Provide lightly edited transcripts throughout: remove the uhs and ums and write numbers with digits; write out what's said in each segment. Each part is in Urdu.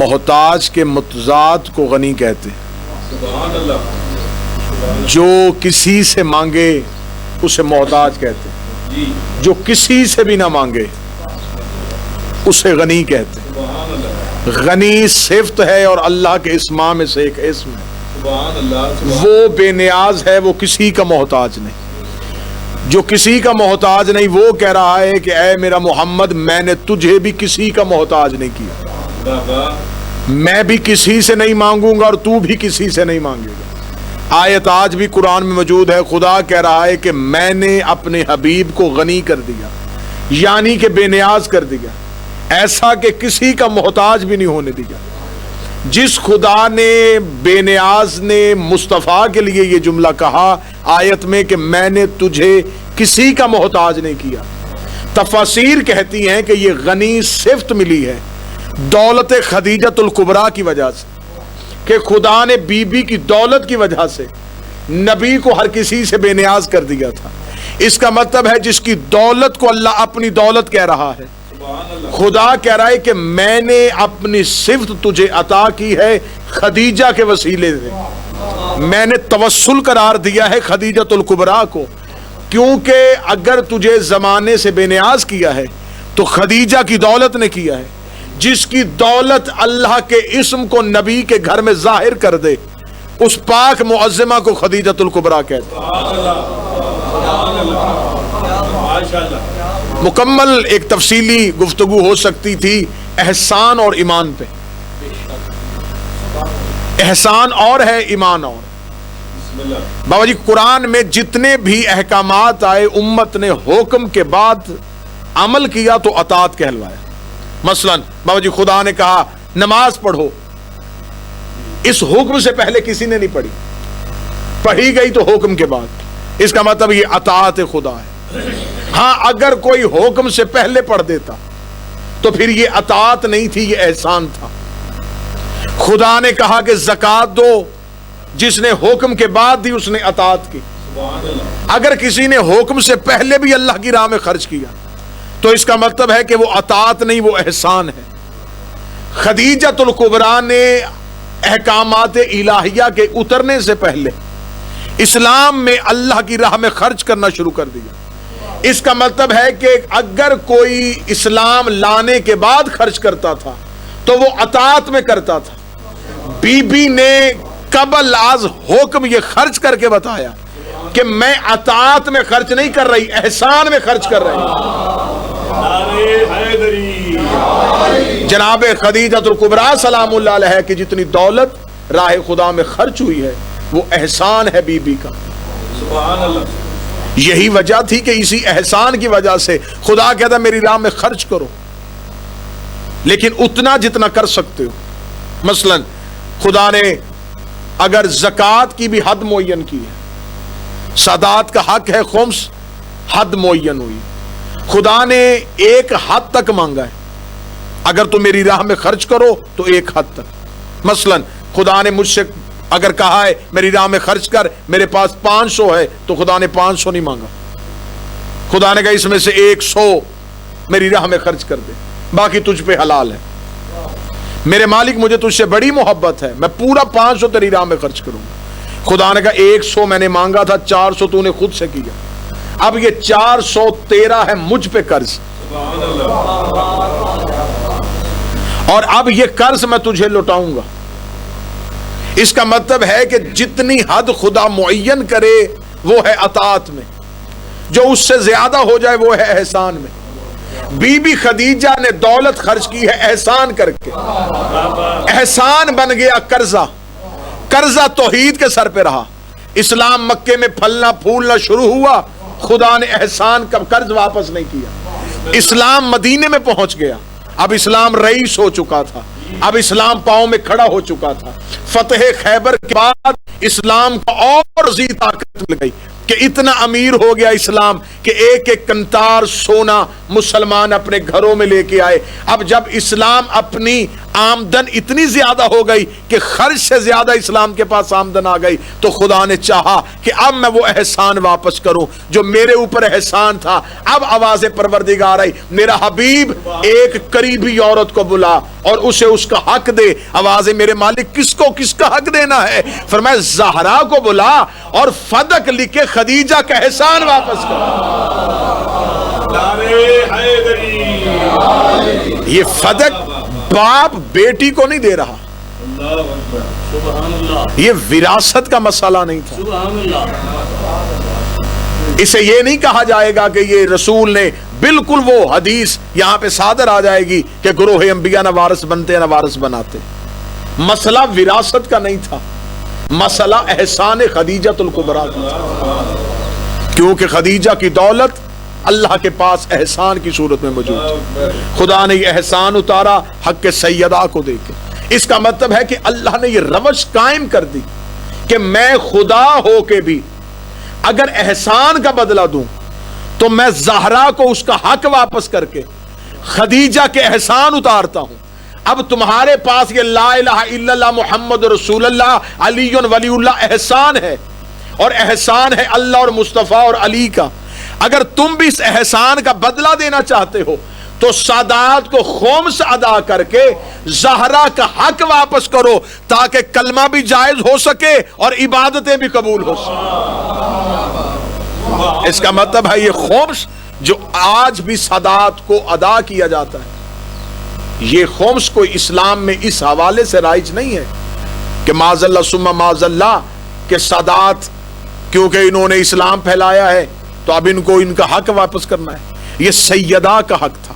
محتاج کے متضاد کو غنی کہتے ہیں۔ سبحان اللہ۔ جو کسی سے مانگے اسے محتاج کہتے ہیں، جی جو کسی سے بھی نہ مانگے اسے غنی کہتے ہیں۔ سبحان اللہ غنی صفت ہے اور اللہ کے اسماء میں سے ایک اسم ہے۔ سبحان اللہ سبحان وہ بے نیاز ہے، وہ کسی کا محتاج نہیں۔ جو کسی کا محتاج نہیں وہ کہہ رہا ہے کہ اے میرا محمد میں نے تجھے بھی کسی کا محتاج نہیں کیا، بابا میں بھی کسی سے نہیں مانگوں گا اور تو بھی کسی سے نہیں مانگے گا۔ آیت آج بھی قرآن میں موجود ہے، خدا کہہ رہا ہے کہ میں نے اپنے حبیب کو غنی کر دیا، یعنی کہ بے نیاز کر دیا، ایسا کہ کسی کا محتاج بھی نہیں ہونے دیا۔ جس خدا نے بے نیاز نے مصطفیٰ کے لیے یہ جملہ کہا آیت میں کہ میں نے تجھے کسی کا محتاج نہیں کیا، تفاسیر کہتی ہیں کہ یہ غنی صفت ملی ہے دولت خدیجۃ الکبریٰ کی وجہ سے، کہ خدا نے بی بی کی دولت کی وجہ سے نبی کو ہر کسی سے بے نیاز کر دیا تھا۔ اس کا مطلب ہے جس کی دولت کو اللہ اپنی دولت کہہ رہا ہے، خدا کہہ رہا ہے کہ میں نے اپنی صفت تجھے عطا کی ہے خدیجہ کے وسیلے سے، میں نے توسل قرار دیا ہے خدیجۃ الکبریٰ کو، کیونکہ اگر تجھے زمانے سے بے نیاز کیا ہے تو خدیجہ کی دولت نے کیا ہے۔ جس کی دولت اللہ کے اسم کو نبی کے گھر میں ظاہر کر دے اس پاک معظمہ کو خدیجۃ الکبریٰ کہتے ہیں۔ مکمل ایک تفصیلی گفتگو ہو سکتی تھی احسان اور ایمان پہ، احسان اور ہے ایمان اور۔ بابا جی قرآن میں جتنے بھی احکامات آئے امت نے حکم کے بعد عمل کیا تو اطاعت کہلوایا۔ مثلا بابا جی خدا نے کہا نماز پڑھو، اس حکم سے پہلے کسی نے نہیں پڑھی، پڑھی گئی تو حکم کے بعد، اس کا مطلب یہ اطاعت خدا ہے۔ ہاں اگر کوئی حکم سے پہلے پڑھ دیتا تو پھر یہ اطاعت نہیں تھی، یہ احسان تھا۔ خدا نے کہا کہ زکوٰۃ دو، جس نے حکم کے بعد دی اس نے اطاعت کی۔ اگر کسی نے حکم سے پہلے بھی اللہ کی راہ میں خرچ کیا تو اس کا مطلب ہے کہ وہ اطاعت نہیں، وہ احسان ہے۔ خدیجۃ الکبریٰ نے احکامات الہیہ کے اترنے سے پہلے اسلام میں اللہ کی راہ میں خرچ کرنا شروع کر دیا۔ اس کا مطلب ہے کہ اگر کوئی اسلام لانے کے بعد خرچ کرتا تھا تو وہ اطاعت میں کرتا تھا۔ بی بی نے قبل از حکم یہ خرچ کر کے بتایا کہ میں اطاعت میں خرچ نہیں کر رہی، احسان میں خرچ کر رہی۔ جناب خدیجۃ الکبریٰ سلام اللہ علیہ کی جتنی دولت راہ خدا میں خرچ ہوئی ہے وہ احسان ہے بی بی کا۔ سبحان اللہ۔ یہی وجہ تھی کہ اسی احسان کی وجہ سے خدا کہتا میری راہ میں خرچ کرو، لیکن اتنا جتنا کر سکتے ہو۔ مثلا خدا نے اگر زکوٰۃ کی بھی حد معین کی ہے، سادات کا حق ہے خمس، حد معین ہوئی، خدا نے ایک حد تک مانگا ہے، اگر تم میری راہ میں خرچ کرو تو ایک حد تک۔ مثلا خدا نے مجھ سے اگر کہا ہے میری راہ میں خرچ کر، میرے پاس 500 ہے تو خدا نے 500 نہیں مانگا، خدا نے کہا اس میں سے 100 میری راہ میں خرچ کر دے، باقی تجھ پہ حلال ہے۔ میرے مالک مجھے تجھ سے بڑی محبت ہے، میں پورا 500 تیری راہ میں خرچ کروں گا۔ خدا نے کہا 100 میں نے مانگا تھا، 400 تو نے خود سے کیا، اب یہ 400 تیرا ہے مجھ پہ قرض، اور اب یہ قرض میں تجھے لوٹاؤں گا۔ اس کا مطلب ہے کہ جتنی حد خدا معین کرے وہ ہے اطاعت میں، جو اس سے زیادہ ہو جائے وہ ہے احسان میں۔ بی بی خدیجہ نے دولت خرچ کی ہے احسان کر کے، احسان بن گیا قرضہ، قرضہ توحید کے سر پہ رہا۔ اسلام مکے میں پھلنا پھولنا شروع ہوا، خدا نے احسان کا قرض واپس نہیں کیا۔ اسلام مدینے میں پہنچ گیا، اب اسلام رئیس ہو چکا تھا، اب اسلام پاؤں میں کھڑا ہو چکا تھا۔ فتح خیبر کے بعد اسلام کو اور زیادہ طاقت مل گئی کہ اتنا امیر ہو گیا اسلام کہ ایک ایک کنتار سونا مسلمان اپنے گھروں میں لے کے آئے. اب جب اسلام اپنی آمدن اتنی زیادہ ہو گئی کہ خرچ سے زیادہ اسلام کے پاس آمدن آ گئی, تو خدا نے چاہا کہ اب میں وہ احسان واپس کروں جو میرے اوپر احسان تھا. اب آواز پروردگار آئی, میرا حبیب ایک قریبی عورت کو بلا اور اسے اس کا حق دے. آواز میرے مالک کس کو کس کا حق دینا ہے؟ فرمایا زہرا کو بلا اور فدق لکھ کے خدیجہ کا احسان واپس کر. یہ فدق باپ بیٹی کو نہیں دے رہا, یہ وراثت کا مسئلہ نہیں تھا. اسے یہ نہیں کہا جائے گا کہ یہ رسول نے, بالکل وہ حدیث یہاں پہ صادر آ جائے گی کہ گروہ انبیاء نہ وارث بنتے نہ وارث بناتے. مسئلہ وراثت کا نہیں تھا, مسئلہ احسان خدیجہ الکبریٰ کا تھا, کیونکہ خدیجہ کی دولت اللہ کے پاس احسان کی صورت میں موجود ہے. خدا نے یہ احسان اتارا حق سیدہ کو دے کے. اس کا مطلب ہے کہ اللہ نے یہ روش قائم کر دی کہ میں خدا ہو کے بھی اگر احسان کا بدلہ دوں تو میں زہرا کو اس کا حق واپس کر کے خدیجہ کے احسان اتارتا ہوں. اب تمہارے پاس یہ لا الہ الا اللہ محمد رسول اللہ علی ولی اللہ احسان ہے, اور احسان ہے اللہ اور مصطفیٰ اور علی کا. اگر تم بھی اس احسان کا بدلہ دینا چاہتے ہو تو سادات کو خمس ادا کر کے زہرا کا حق واپس کرو تاکہ کلمہ بھی جائز ہو سکے اور عبادتیں بھی قبول ہو سکے. اس کا مطلب ہے یہ خمس جو آج بھی سادات کو ادا کیا جاتا ہے, یہ خمس کو اسلام میں اس حوالے سے رائج نہیں ہے کہ معاذ اللہ ثم معاذ اللہ کہ سادات کیونکہ انہوں نے اسلام پھیلایا ہے تو اب ان کو ان کا حق واپس کرنا ہے. یہ سیدہ کا حق تھا,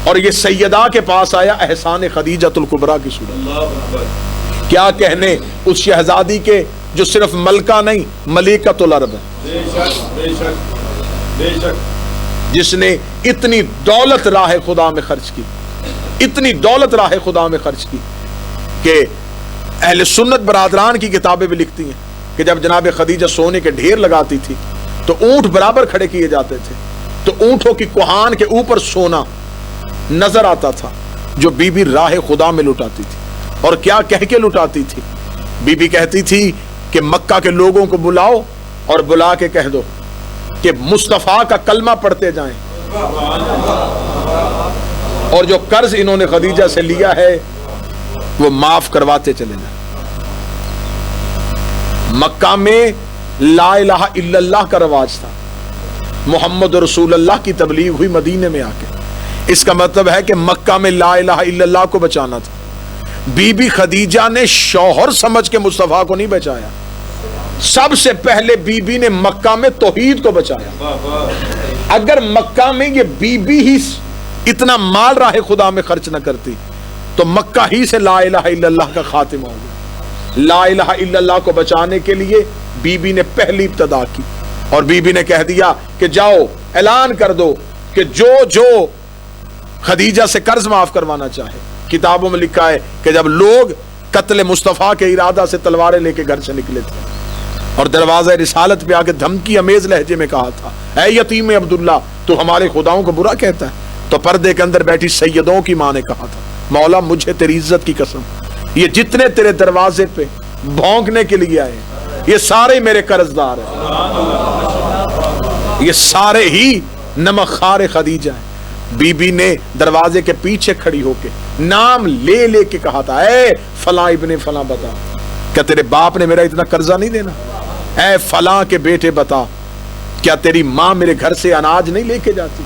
اور یہ سیدہ کے پاس آیا احسان خدیجہ الکبریٰ کی صورت. کیا کہنے اس شہزادی کے جو صرف ملکہ نہیں ملیکۃ العرب ہے, جس نے اتنی دولت راہ خدا میں خرچ کی, اتنی دولت راہ خدا میں خرچ کی کہ اہل سنت برادران کی کتابیں بھی لکھتی ہیں کہ جب جناب خدیجہ سونے کے ڈھیر لگاتی تھی تو اونٹ برابر کھڑے کیے جاتے تھے, تو اونٹوں کی کوہان کے اوپر سونا نظر آتا تھا جو بی بی راہ خدا میں لٹاتی تھی. اور کیا کہہ کے لٹاتی تھی؟ بی بی کہتی تھی کہ مکہ کے لوگوں کو بلاؤ اور بلا کے کہہ دو کہ مصطفیٰ کا کلمہ پڑھتے جائیں, اور جو قرض انہوں نے خدیجہ سے لیا ہے وہ معاف کرواتے چلے جائیں. مکہ میں لا الہ الا اللہ کا رواج تھا, محمد رسول اللہ کی تبلیغ ہوئی مدینے میں آ کے. اس کا مطلب ہے کہ مکہ میں لا الہ الا اللہ کو بچانا تھا. بی بی خدیجہ نے شوہر سمجھ کے مصطفیٰ کو نہیں بچایا, سب سے پہلے بی بی نے مکہ میں توحید کو بچایا. اگر مکہ میں یہ بی بی ہی اتنا مال راہ خدا میں خرچ نہ کرتی تو مکہ ہی سے لا الہ الا اللہ کا خاتمہ ہو گیا. لا الہ الا اللہ کو بچانے کے لیے بی بی نے پہلی ابتدا کی, اور بی بی نے کہہ دیا کہ جاؤ اعلان کر دو کہ جو خدیجہ سے قرض معاف کروانا چاہے. کتابوں میں لکھا ہے کہ جب لوگ قتل مصطفیٰ کے ارادہ سے تلواریں لے کے گھر سے نکلے تھے اور دروازہ رسالت پہ آ کے دھمکی امیز لہجے میں کہا تھا, اے یتیم عبداللہ تو ہمارے خداؤں کو برا کہتا ہے, تو پردے کے اندر بیٹھی سیدوں کی ماں نے کہا تھا, مولا مجھے تیری عزت کی قسم, یہ جتنے تیرے دروازے پہ بھونکنے کے لیے آئے یہ سارے میرے قرضدار ہیں, یہ سارے ہی نمک خوار خدیجہ ہیں. بی بی نے دروازے کے پیچھے کھڑی ہو کے نام لے لے کے کہا تھا, اے فلاں ابن فلاں بتا, کیا تیرے باپ نے میرا اتنا قرضہ نہیں دینا؟ اے فلاں کے بیٹے بتا, کیا تیری ماں میرے گھر سے اناج نہیں لے کے جاتی؟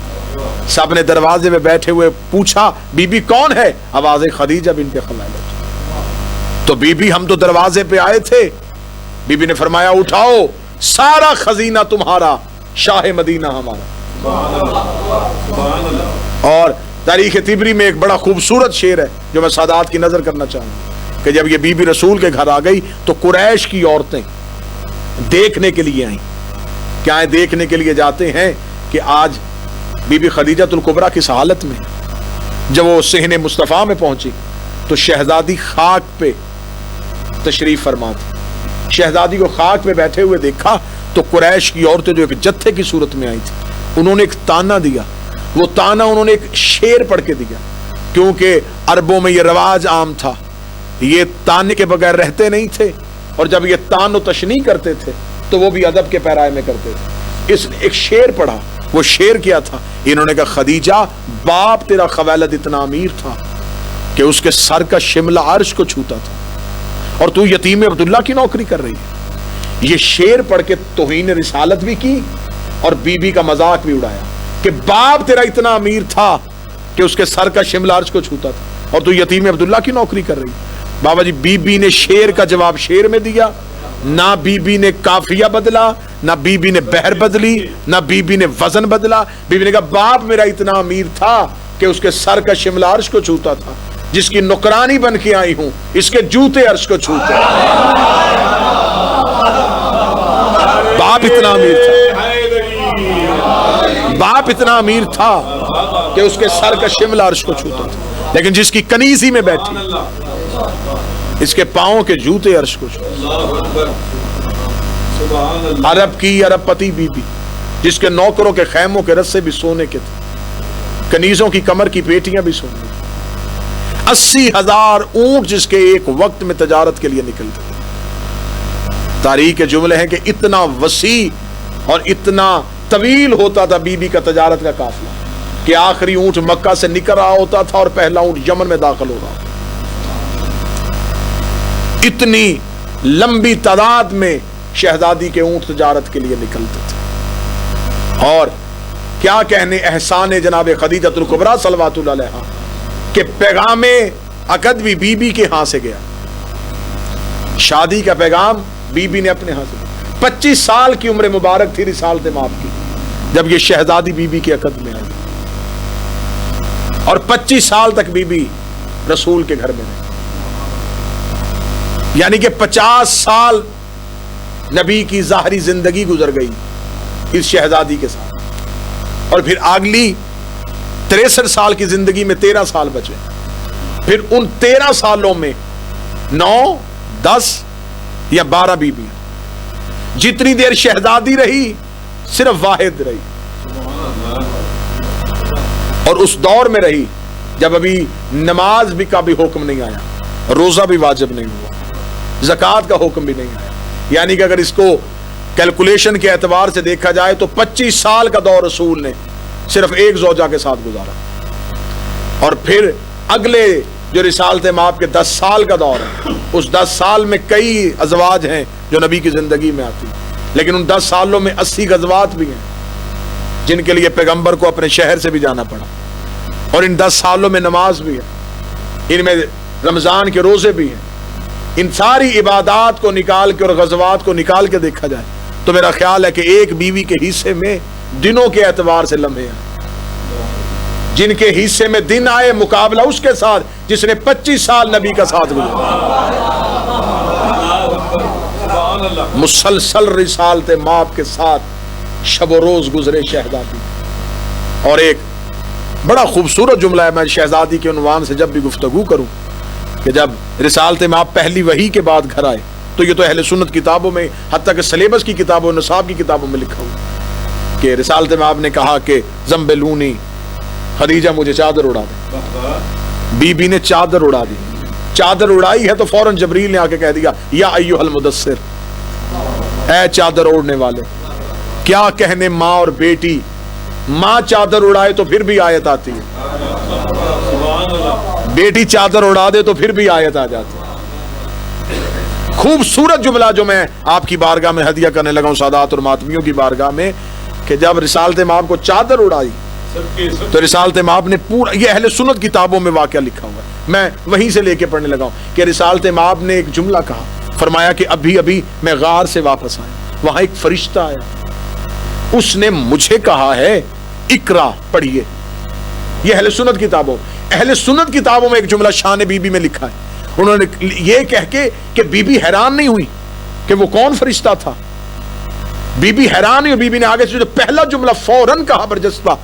سب نے دروازے میں بیٹھے ہوئے پوچھا بی بی کون ہے؟ آواز خدیجہ بنت خویلد. تو بی بی ہم تو دروازے پہ آئے تھے. بی بی نے فرمایا اٹھاؤ, سارا خزینہ تمہارا, شاہ مدینہ ہمارا. اور تاریخ طبری میں ایک بڑا خوبصورت شعر ہے جو میں سادات کی نظر کرنا چاہوں گا کہ جب یہ بی بی رسول کے گھر آ گئی تو قریش کی عورتیں دیکھنے کے لیے آئیں. کیا ہے دیکھنے کے لیے جاتے ہیں کہ آج بی بی خدیجہ الکبریٰ کس حالت میں. جب وہ صحن مصطفیٰ میں پہنچی تو شہزادی خاک پہ تشریف فرما تھی. شہزادی کو خاک پہ بیٹھے ہوئے دیکھا تو قریش کی عورتیں جو ایک جتھے کی صورت میں آئی تھی, انہوں نے ایک تانا دیا. وہ تانا انہوں نے ایک شعر پڑھ کے دیا, کیونکہ عربوں میں یہ رواج عام تھا, یہ تانے کے بغیر رہتے نہیں تھے, اور جب یہ تان و تشنیع کرتے تھے تو وہ بھی ادب کے پیرائے میں کرتے تھے. اس نے ایک شعر پڑھا. وہ شعر کیا تھا؟ انہوں نے کہا خدیجہ باپ تیرا خویلد اتنا امیر تھا کہ اس کے سر کا شملہ عرش کو چھوتا تھا, اور تو یتیم عبداللہ کی نوکری کر رہی ہے. یہ شعر پڑھ کے توہین رسالت بھی کی اور بی بی کا مذاق بھی اڑایا کہ باپ تیرا اتنا امیر تھا کہ اس کے سر کا شملہ عرش کو چھوتا تھا, اور تو یتیم عبداللہ کی نوکری کر رہی ہے. بابا جی بی بی نے شعر کا جواب شعر میں دیا, نہ بی بی نے قافیہ بدلا, نہ بی بی نے بحر بدلی, نہ بی بی نے وزن بدلا. بی بی نے کہا باپ میرا اتنا امیر تھا کہ اس کے سر کا شملہ عرش کو چھوتا تھا, جس کی نکرانی بن کے آئی ہوں اس کے جوتے عرش کو چھوتے. باپ اتنا امیر تھا, باپ اتنا امیر تھا کہ اس کے سر کا شملہ عرش کو چھوتا تھا, لیکن جس کی کنیزی میں بیٹھی اس کے پاؤں کے جوتے عرش کو چھوتے. عرب کی عرب پتی بی بی, جس کے نوکروں کے خیموں کے رسے بھی سونے کے تھے, کنیزوں کی کمر کی پیٹیاں بھی سونے کی, 80,000 اونٹ جس کے ایک وقت میں تجارت کے لیے نکلتے تھے. تاریخ کے جملے ہیں کہ اتنا وسیع اور اتنا طویل ہوتا تھا بی بی کا تجارت کا قافلہ کہ آخری اونٹ مکہ سے نکل رہا ہوتا تھا اور پہلا اونٹ یمن میں داخل ہو رہا. اتنی لمبی تعداد میں شہزادی کے اونٹ تجارت کے لیے نکلتے تھے. اور کیا کہنے احسان جناب خدیجۃ الکبریٰ صلوات اللہ علیہا کہ پیغام عقد بھی بی بی کے ہاں سے گیا. شادی کا پیغام بی بی نے اپنے ہاں سے گیا. 25 سال کی عمر مبارک تھی رسالت مآب کی جب یہ شہزادی بی بی کے عقد میں آئی, اور 25 سال تک بی بی رسول کے گھر میں رہی. یعنی کہ 50 سال نبی کی ظاہری زندگی گزر گئی اس شہزادی کے ساتھ, اور پھر اگلی 63 سال کی زندگی میں 13 سال بچے. پھر ان 13 سالوں میں 9, 10 یا 12 بیوی. جتنی دیر شہزادی رہی صرف واحد رہی, اور اس دور میں رہی جب ابھی نماز بھی کا بھی حکم نہیں آیا, روزہ بھی واجب نہیں ہوا, زکوٰۃ کا حکم بھی نہیں آیا. یعنی کہ اگر اس کو کیلکولیشن کے اعتبار سے دیکھا جائے تو 25 سال کا دور رسول نے صرف ایک زوجہ کے ساتھ گزارا, اور پھر اگلے جو رسالت مآب کے 10 سال کا دور ہے, اس 10 سال میں کئی ازواج ہیں جو نبی کی زندگی میں آتی ہیں, لیکن ان 10 سالوں میں 80 غزوات بھی ہیں جن کے لیے پیغمبر کو اپنے شہر سے بھی جانا پڑا, اور ان 10 سالوں میں نماز بھی ہے, ان میں رمضان کے روزے بھی ہیں. ان ساری عبادات کو نکال کے اور غزوات کو نکال کے دیکھا جائے تو میرا خیال ہے کہ ایک بیوی کے حصے میں دنوں کے اعتبار سے لمحے ہیں. جن کے حصے میں دن آئے مقابلہ اس کے ساتھ جس نے 25 سال نبی کا ساتھ گزارا. مسلسل رسالت مآب کے ساتھ شب و روز گزرے شہزادی. اور ایک بڑا خوبصورت جملہ ہے, میں شہزادی کے عنوان سے جب بھی گفتگو کروں, کہ جب رسالت مآب پہلی وحی کے بعد گھر آئے تو یہ تو اہل سنت کتابوں میں, حتیٰ کہ سلیبس کی کتابوں, نصاب کی کتابوں میں لکھا ہوا کہ رسالت مآب نے کہا کہ زمبلونی, خدیجہ مجھے چادر اڑا دے. بی بی نے چادر اڑا دی. چادر اڑائی ہے تو فوراً جبریل نے آ کے کہہ دیا یا ایھا المدثر, اے چادر اوڑھنے والے. کیا کہنے ماں اور بیٹی, ماں چادر اڑائے تو پھر بھی آیت آتی ہے, بیٹی چادر اڑا دے تو پھر بھی آیت آ جاتی ہے. خوبصورت جملہ جو میں آپ کی بارگاہ میں ہدیہ کرنے لگا ہوں, سادات اور ماتمیوں کی بارگاہ میں, کہ جب رسالت مآب کو چادر اڑائی تو رسالت مآب نے پورا, یہ اہل سنت کتابوں میں واقعہ لکھا ہوا ہے, میں وہیں سے لے کے پڑھنے لگا ہوں کہ رسالت مآب نے ایک جملہ کہا, فرمایا کہ ابھی ابھی میں غار سے واپس آیا, وہاں ایک فرشتہ آیا, اس نے مجھے کہا ہے اقرا پڑھیے. یہ اہل سنت کتابوں میں ایک جملہ شان بی بی میں لکھا ہے. انہوں نے یہ کہہ کے کہ بی بی حیران نہیں ہوئی کہ وہ کون فرشتہ تھا, بی بی حیران ہوئی. بی بی نے آگے سے جو پہلا جملہ فوراً کہا برجستہ,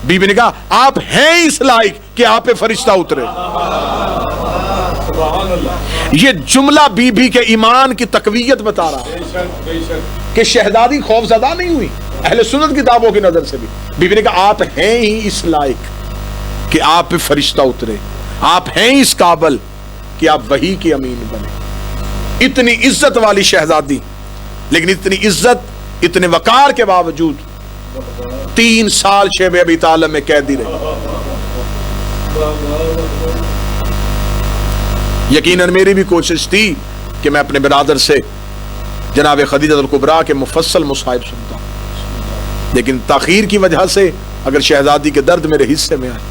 بی بی نے کہا آپ ہیں اس لائق کہ آپ پہ فرشتہ اترے. سبحان اللہ یہ جملہ بی بی کے ایمان کی تقویت بتا رہا ہے بے شک بے شک کہ شہزادی خوف زدہ نہیں ہوئی اہل سنت کتابوں کی نظر سے بھی بی بی نے کہا آپ ہیں ہی اس لائق کہ آپ پہ فرشتہ اترے, آپ ہیں اس قابل کہ آپ وحی کے امین بنے. اتنی عزت والی شہزادی, لیکن اتنی عزت اتنے وقار کے باوجود 3 سال شیب ابی طالب میں قیدی رہی. یقیناً میری بھی کوشش تھی کہ میں اپنے برادر سے جناب خدیجہ الکبریٰ کے مفصل مصائب سنتا ہوں, لیکن تاخیر کی وجہ سے اگر شہزادی کے درد میرے حصے میں آئے,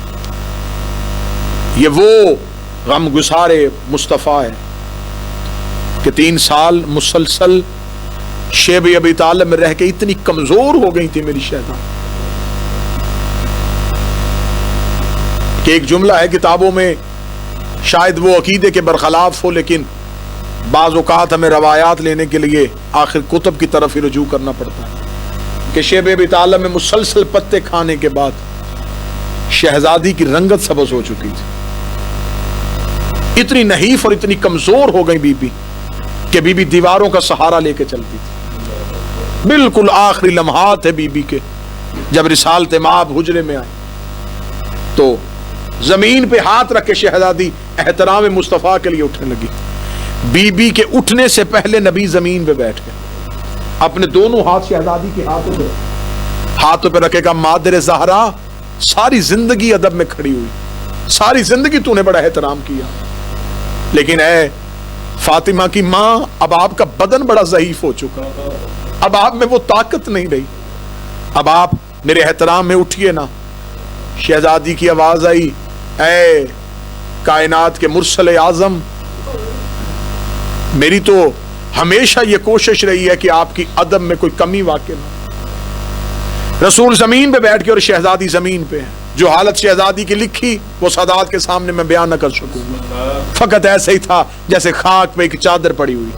یہ وہ غم گسار مصطفیٰ ہے کہ 3 سال مسلسل شیب ابی طالب میں رہ کے اتنی کمزور ہو گئی تھی میری شہزادی کہ ایک جملہ ہے کتابوں میں, شاید وہ عقیدے کے برخلاف ہو, لیکن بعض اوقات ہمیں روایات لینے کے لیے آخر کتب کی طرف ہی رجوع کرنا پڑتا ہے کہ شیب ابی طالب میں مسلسل پتے کھانے کے بعد شہزادی کی رنگت سبز ہو چکی تھی. اتنی نحیف اور اتنی کمزور ہو گئی بی بی کہ بی بی دیواروں کا سہارا لے کے چلتی تھی. بالکل آخری لمحات ہے بی بی کے, جب رسالت مآب حجرے میں آئی تو زمین پہ ہاتھ رکھ کے شہزادی احترام مصطفیٰ کے لیے اٹھنے لگی. بی بی کے اٹھنے سے پہلے نبی زمین پہ بیٹھ گئے, اپنے دونوں ہاتھ شہزادی کے ہاتھوں پہ رکھے گا, مادر زہرا ساری زندگی ادب میں کھڑی ہوئی, ساری زندگی تو نے بڑا احترام کیا, لیکن اے فاطمہ کی ماں اب آپ کا بدن بڑا ضعیف ہو چکا, اب آپ میں وہ طاقت نہیں رہی, اب آپ میرے احترام میں اٹھیے نا. شہزادی کی آواز آئی, اے کائنات کے مرسل اعظم, میری تو ہمیشہ یہ کوشش رہی ہے کہ آپ کی ادب میں کوئی کمی واقع نہ. رسول زمین پہ بیٹھ کے اور شہزادی زمین پہ ہے, جو حالت شہزادی کی لکھی وہ سادات کے سامنے میں بیان نہ کر سکوں گا, فقط ایسے ہی تھا جیسے خاک پہ ایک چادر پڑی ہوئی.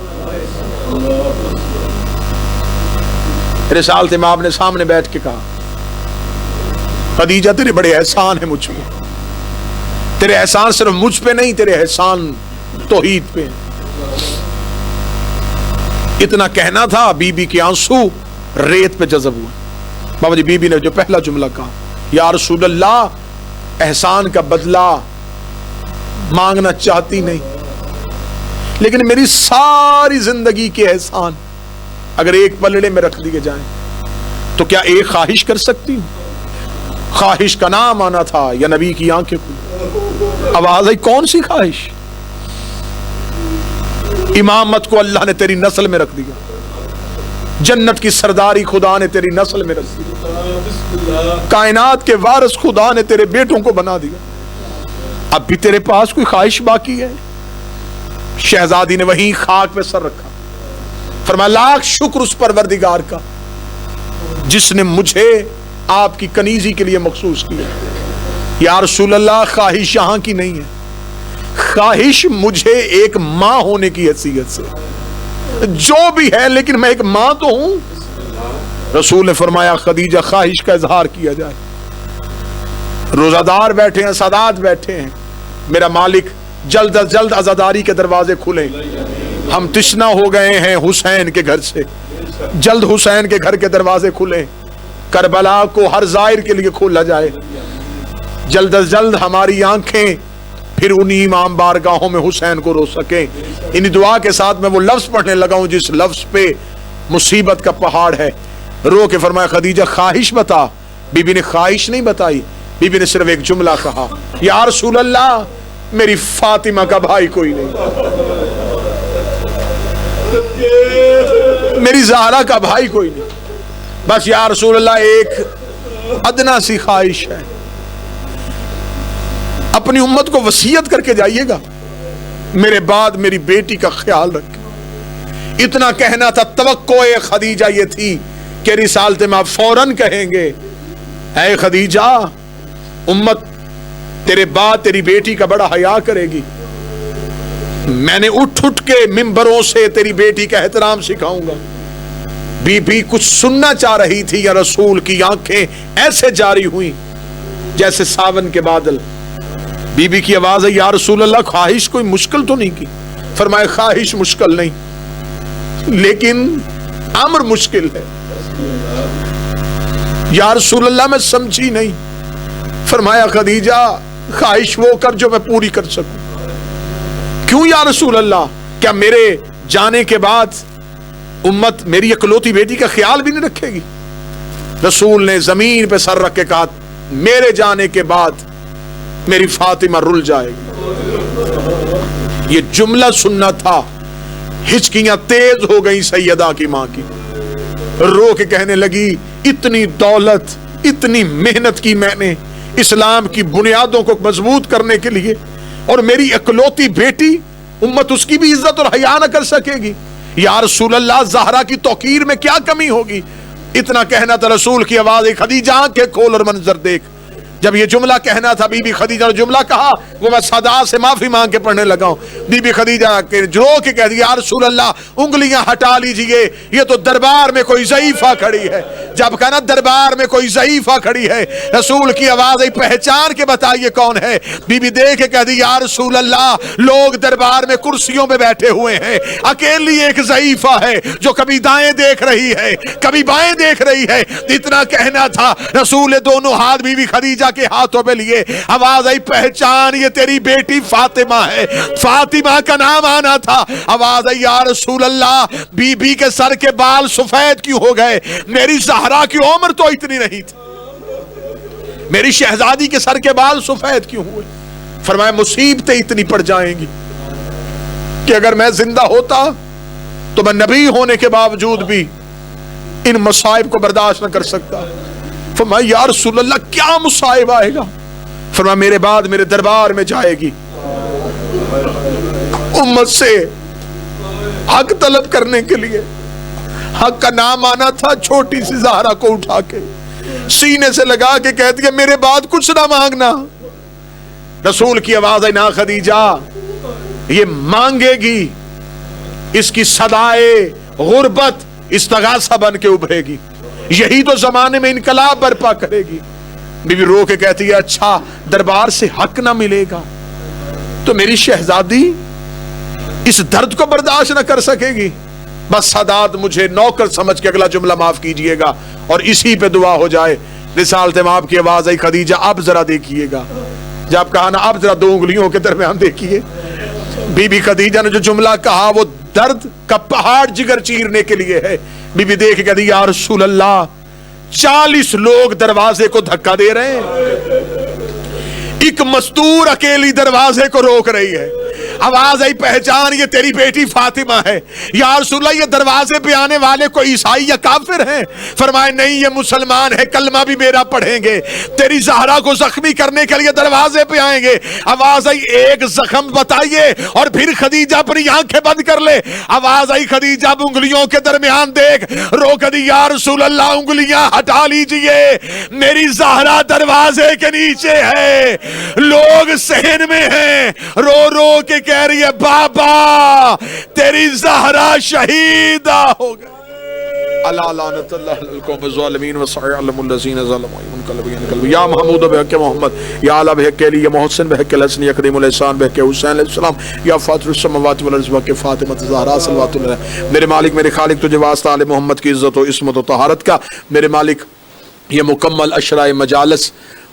رسالت مآب نے سامنے بیٹھ کے کہا, خدیجہ تیرے بڑے احسان ہیں مجھ پہ, تیرے احسان صرف مجھ پہ نہیں, تیرے احسان توحید پہ. اتنا کہنا تھا, بی بی کے آنسو ریت پہ جذب ہوئے. بابا جی بی بی نے جو پہلا جملہ کہا, یا رسول اللہ احسان کا بدلہ مانگنا چاہتی نہیں, لیکن میری ساری زندگی کے احسان اگر ایک پلڑے میں رکھ دیے جائیں تو کیا ایک خواہش کر سکتی ہوں؟ خواہش کا نام آنا تھا یا نبی کی آنکھیں کھلی. آواز آئی, کون سی خواہش؟ امامت کو اللہ نے تیری نسل میں رکھ دیا, جنت کی سرداری خدا نے تیری نسل میں رکھ دیا, کائنات کے وارث خدا نے تیرے بیٹوں کو بنا دیا, اب بھی تیرے پاس کوئی خواہش باقی ہے؟ شہزادی نے وہیں خاک پہ سر رکھا, فرمایا لاکھ شکر اس پروردگار کا جس نے مجھے آپ کی کنیزی کے لیے مخصوص کیا. یا رسول اللہ خواہش یہاں کی نہیں ہے, خواہش مجھے ایک ماں ہونے کی حیثیت سے, جو بھی ہے لیکن میں ایک ماں تو ہوں. رسول نے فرمایا خدیجہ خواہش کا اظہار کیا جائے. روزہ دار بیٹھے ہیں, سادات بیٹھے ہیں, میرا مالک جلد از جلد عزاداری کے دروازے کھلیں, ہم تشنا ہو گئے ہیں حسین کے گھر سے, جلد حسین کے گھر کے دروازے کھلیں, کربلا کو ہر زائر کے لیے کھولا جائے, جلد از جلد ہماری آنکھیں پھر انہی امام بارگاہوں میں حسین کو رو سکیں. انہی دعا کے ساتھ میں وہ لفظ پڑھنے لگا ہوں جس لفظ پہ مصیبت کا پہاڑ ہے. رو کے فرمایا خدیجہ خواہش بتا. بی بی نے خواہش نہیں بتائی, بی بی نے صرف ایک جملہ کہا, یا رسول اللہ میری فاطمہ کا بھائی کوئی نہیں, میری زہرا کا بھائی کوئی نہیں, بس یا رسول اللہ ایک ادنا سی خواہش ہے, اپنی امت کو وصیت کر کے جائیے گا میرے بعد میری بیٹی کا خیال رکھیں. اتنا کہنا تھا, توقع خدیجہ یہ تھی کہ رسالت میں آپ فوراً کہیں گے, اے خدیجہ امت تیرے بعد تیری بیٹی کا بڑا حیا کرے گی, میں نے اٹھ اٹھ کے ممبروں سے تیری بیٹی کا احترام سکھاؤں گا. بی بی کچھ سننا چاہ رہی تھی, یا رسول کی آنکھیں ایسے جاری ہوئی جیسے ساون کے بادل. بی بی کی آواز ہے یا رسول اللہ خواہش کوئی مشکل تو نہیں کی؟ فرمائے خواہش مشکل نہیں لیکن امر مشکل ہے۔ یا رسول اللہ میں سمجھی نہیں۔ فرمایا خدیجہ خواہش وہ کر جو میں پوری کر سکوں۔ کیوں یا رسول اللہ؟ کیا میرے جانے کے بعد امت میری اکلوتی بیٹی کا خیال بھی نہیں رکھے گی؟ رسول نے زمین پہ سر رکھ کے کہا میرے جانے کے بعد میری فاطمہ رل جائے گی۔ یہ جملہ سننا تھا، ہچکیاں تیز ہو گئی سیدہ کی ماں کی، رو کے کہنے لگی اتنی دولت اتنی محنت کی میں نے اسلام کی بنیادوں کو مضبوط کرنے کے لیے، اور میری اکلوتی بیٹی امت اس کی بھی عزت اور حیا نہ کر سکے گی؟ یا رسول اللہ زہرا کی توقیر میں کیا کمی ہوگی؟ اتنا کہنا تھا، رسول کی آواز ہے خدیجہ آنکھیں کھول اور منظر دیکھ۔ جب یہ جملہ کہنا تھا بی بی خدیجہ نے جملہ کہا وہ میں صدا سے معافی مانگ کے پڑھنے لگا ہوں۔ بی بی خدیجہ کے جو کہ کہہ دیا یا رسول اللہ انگلیاں ہٹا لیجئے، یہ تو دربار میں کوئی ضعیفہ کھڑی ہے۔ جب کہنا دربار میں کوئی ضعیفہ کھڑی ہے، رسول کی آواز ہے پہچان کے بتائیے کون ہے؟ بی بی دیکھ کے کہہ دی یا رسول اللہ لوگ دربار میں کرسیوں پہ بیٹھے ہوئے ہیں، اکیلی ایک ضعیفہ ہے جو کبھی دائیں دیکھ رہی ہے کبھی بائیں دیکھ رہی ہے۔ اتنا کہنا تھا، رسول دونوں ہاتھ بی بی خدیجہ کے ہاتھوں پہ لیے، آواز آئی پہچان یہ تیری بیٹی فاطمہ ہے۔ فاطمہ کا نام آنا تھا۔ آواز آئی یا رسول اللہ بی بی کے سر کے بال سفید کیوں ہو گئے؟ میری زہرا کی عمر تو اتنی نہیں تھی، میری شہزادی کے سر کے بال سفید کیوں ہوئے؟ فرمایا مصیبتیں اتنی پڑ جائیں گی کہ اگر میں زندہ ہوتا تو میں نبی ہونے کے باوجود بھی ان مصائب کو برداشت نہ کر سکتا۔ فرمایا یا رسول اللہ کیا مصائب آئے گا؟ فرمایا میرے بعد میرے دربار میں جائے گی امت سے حق طلب کرنے کے لیے۔ حق کا نام آنا تھا، چھوٹی سی زہرا کو اٹھا کے سینے سے لگا کے کہتی ہے میرے بعد کچھ نہ مانگنا۔ رسول کی آواز ہے نا خدیجہ یہ مانگے گی، اس کی صدائے غربت استغاثہ بن کے ابھرے گی، یہی تو زمانے میں انقلاب برپا کرے گی۔ بی بی رو کے کہتی ہے اچھا دربار سے حق نہ ملے گا تو میری شہزادی اس درد کو برداشت نہ کر سکے گی؟ بس سادات مجھے نوکر سمجھ کے اگلا جملہ معاف کیجئے گا اور اسی پہ دعا ہو جائے۔ رسالت مآب کی آواز آئی خدیجہ اب ذرا دیکھیے گا۔ جب کہا نا اب ذرا دو انگلیوں کے درمیان دیکھیے، بی بی خدیجہ نے جو جملہ کہا وہ درد کا پہاڑ جگر چیرنے کے لیے ہے۔ بی بی دیکھ کہتی یا رسول اللہ 40 لوگ دروازے کو دھکا دے رہے ہیں، ایک مزدور اکیلی دروازے کو روک رہی ہے۔ آواز آئی پہچان یہ تیری بیٹی فاطمہ ہے۔ یا رسول اللہ یہ دروازے پہ آنے والے کو عیسائی یا کافر ہیں؟ فرمائے نہیں یہ مسلمان ہے، کلمہ بھی میرا پڑھیں گے، تیری زہرا کو زخمی کرنے کے لیے دروازے پہ آئیں گے۔ آواز آئی ایک زخم بتائیے اور پھر خدیجہ اپنی آنکھیں بند کر لے۔ آواز آئی خدیجہ اب انگلیوں کے درمیان دیکھ، رو کہتی یا رسول اللہ انگلیاں ہٹا لیجئے، میری زہرا دروازے کے نیچے ہے، لوگ صحن میں ہیں، رو رو کے کہہ رہی ہے بابا تیری زہرا شہیدہ ہو گئی۔ اللہ لعنت اللہ القوم الظالمین وسيعلم الذين ظلموا منقلب یا محمود بحق محمد یا اعلی بحق علی یا محسن بحق الحسن یا قدیم الاحسان بحق حسین علیہ السلام یا فاطر السماوات والارض بحق فاطمہ الزہرا صلوات اللہ۔ میرے مالک میرے خالق تجھے واسطہ آل محمد کی عزت و عصمت و طہارت کا۔ میرے مالک یہ مکمل اشرائے مجالس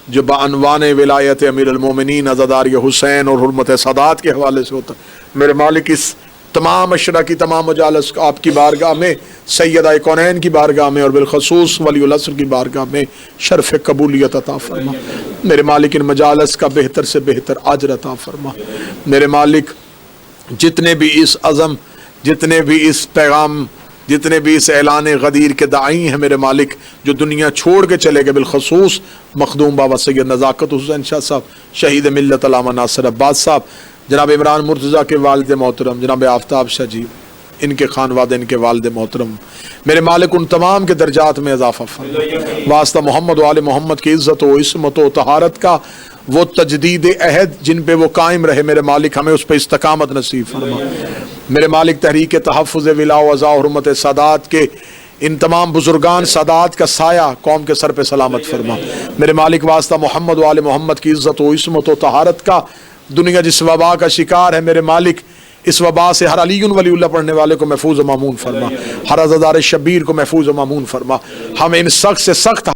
جو بعنوان ولایت امیر المومنین عزاداری حسین اور حرمت سادات کے حوالے سے ہوتا، میرے مالک اس تمام اشرا کی تمام مجالس آپ کی بارگاہ میں، سیدہ کونین کی بارگاہ میں اور بالخصوص ولی العصر کی بارگاہ میں شرف قبولیت عطا فرما۔ میرے مالک ان مجالس کا بہتر سے بہتر اجر عطا فرما۔ میرے مالک جتنے بھی اس عزم، جتنے بھی اس پیغام، جتنے بھی اس اعلان غدیر کے داعی ہیں میرے مالک جو دنیا چھوڑ کے چلے گئے، بالخصوص مخدوم بابا سید نزاکت حسین شاہ صاحب، شہید ملت علامہ ناصر عباس صاحب، جناب عمران مرتضیٰ کے والد محترم جناب آفتاب شاہ جی، ان کے خانوادہ، ان کے والد محترم، میرے مالک ان تمام کے درجات میں اضافہ فرما۔ واسطہ محمد و آل محمد کی عزت و عصمت و طہارت کا، وہ تجدید عہد جن پہ وہ قائم رہے میرے مالک ہمیں اس پہ استقامت نصیب فرما۔ میرے مالک تحریک تحفظ ولا و ازا حرمت سادات کے ان تمام بزرگان سادات کا سایہ قوم کے سر پہ سلامت فرما۔ میرے مالک واسطہ محمد و آل محمد کی عزت و عصمت و طہارت کا، دنیا جس وبا کا شکار ہے میرے مالک، اس وبا سے ہر علی ولی اللہ پڑھنے والے کو محفوظ و مامون فرما، ہر عزادار شبیر کو محفوظ و مامون فرما، ہمیں ان سخت سے سخت